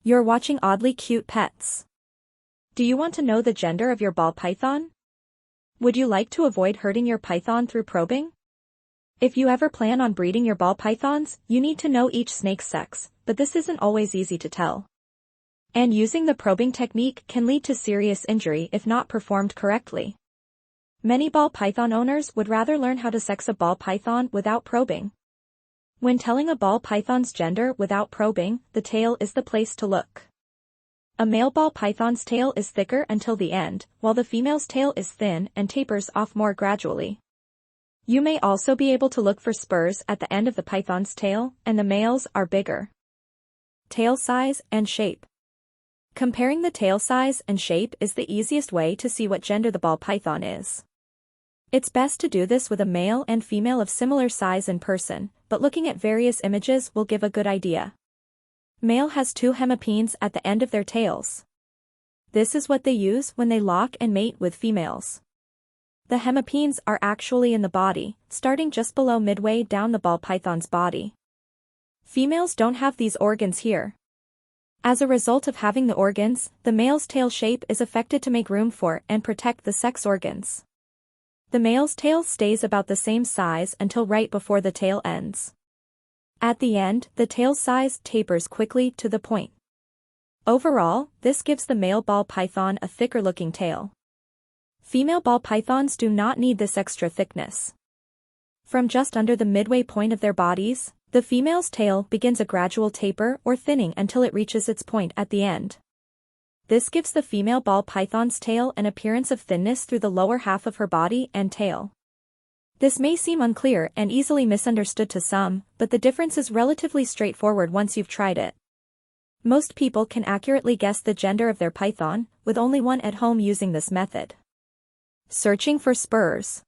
You're watching Oddly Cute Pets. Do you want to know the gender of your ball python? Would you like to avoid hurting your python through probing? If you ever plan on breeding your ball pythons, you need to know each snake's sex, but this isn't always easy to tell. And using the probing technique can lead to serious injury if not performed correctly. Many ball python owners would rather learn how to sex a ball python without probing. When telling a ball python's gender without probing, the tail is the place to look. A male ball python's tail is thicker until the end, while the female's tail is thin and tapers off more gradually. You may also be able to look for spurs at the end of the python's tail, and the males are bigger. Tail size and shape. Comparing the tail size and shape is the easiest way to see what gender the ball python is. It's best to do this with a male and female of similar size in person, but looking at various images will give a good idea. Male has 2 hemipenes at the end of their tails. This is what they use when they lock and mate with females. The hemipenes are actually in the body, starting just below midway down the ball python's body. Females don't have these organs here. As a result of having the organs, the male's tail shape is affected to make room for and protect the sex organs. The male's tail stays about the same size until right before the tail ends. At the end, the tail size tapers quickly to the point. Overall, this gives the male ball python a thicker-looking tail. Female ball pythons do not need this extra thickness. From just under the midway point of their bodies, the female's tail begins a gradual taper or thinning until it reaches its point at the end. This gives the female ball python's tail an appearance of thinness through the lower half of her body and tail. This may seem unclear and easily misunderstood to some, but the difference is relatively straightforward once you've tried it. Most people can accurately guess the gender of their python, with only one at home using this method. Searching for spurs.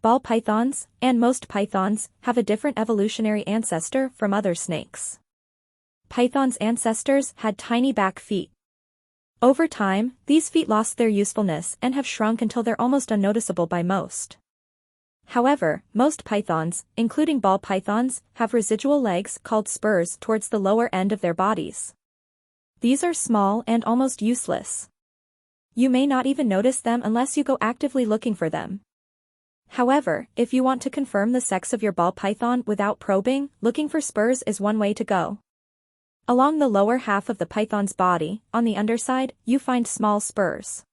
Ball pythons, and most pythons, have a different evolutionary ancestor from other snakes. Pythons' ancestors had tiny back feet. Over time, these feet lost their usefulness and have shrunk until they're almost unnoticeable by most. However, most pythons, including ball pythons, have residual legs called spurs towards the lower end of their bodies. These are small and almost useless. You may not even notice them unless you go actively looking for them. However, if you want to confirm the sex of your ball python without probing, looking for spurs is one way to go. Along the lower half of the python's body, on the underside, you find small spurs.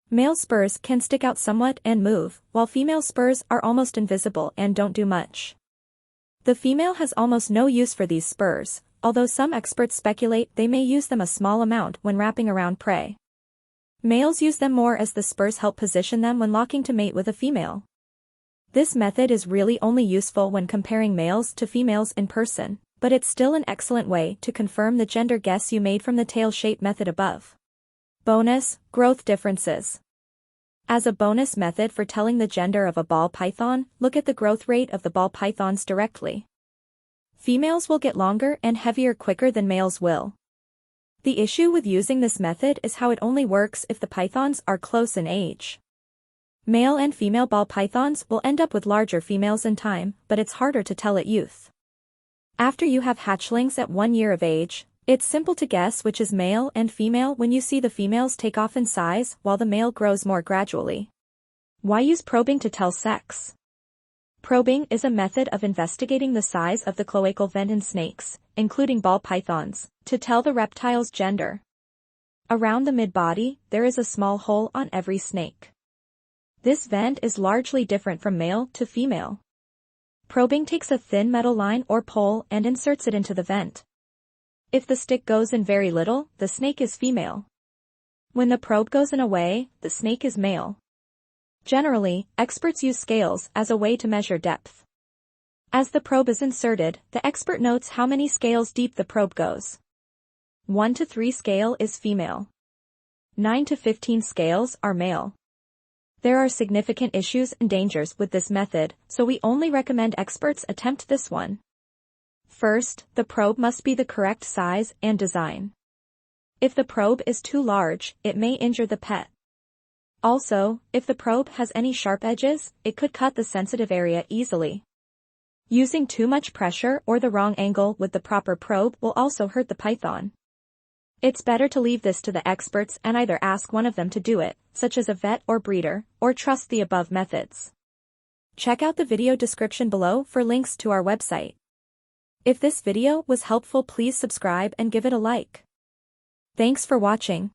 Male spurs can stick out somewhat and move, while female spurs are almost invisible and don't do much. The female has almost no use for these spurs, although some experts speculate they may use them a small amount when wrapping around prey. Males use them more as the spurs help position them when locking to mate with a female. This method is really only useful when comparing males to females in person, but it's still an excellent way to confirm the gender guess you made from the tail shape method above. Bonus, growth differences. As a bonus method for telling the gender of a ball python, look at the growth rate of the ball pythons directly. Females will get longer and heavier quicker than males will. The issue with using this method is how it only works if the pythons are close in age. Male and female ball pythons will end up with larger females in time, but it's harder to tell at youth. After you have hatchlings at 1 year of age, it's simple to guess which is male and female when you see the females take off in size while the male grows more gradually. Why use probing to tell sex? Probing is a method of investigating the size of the cloacal vent in snakes, including ball pythons, to tell the reptile's gender. Around the mid-body, there is a small hole on every snake. This vent is largely different from male to female. Probing takes a thin metal line or pole and inserts it into the vent. If the stick goes in very little, the snake is female. When the probe goes in a way, the snake is male. Generally, experts use scales as a way to measure depth. As the probe is inserted, the expert notes how many scales deep the probe goes. 1 to 3 scale is female. 9 to 15 scales are male. There are significant issues and dangers with this method, so we only recommend experts attempt this one. First, the probe must be the correct size and design. If the probe is too large, it may injure the pet. Also, if the probe has any sharp edges, it could cut the sensitive area easily. Using too much pressure or the wrong angle with the proper probe will also hurt the python. It's better to leave this to the experts and either ask one of them to do it, such as a vet or breeder, or trust the above methods. Check out the video description below for links to our website. If this video was helpful, please subscribe and give it a like. Thanks for watching.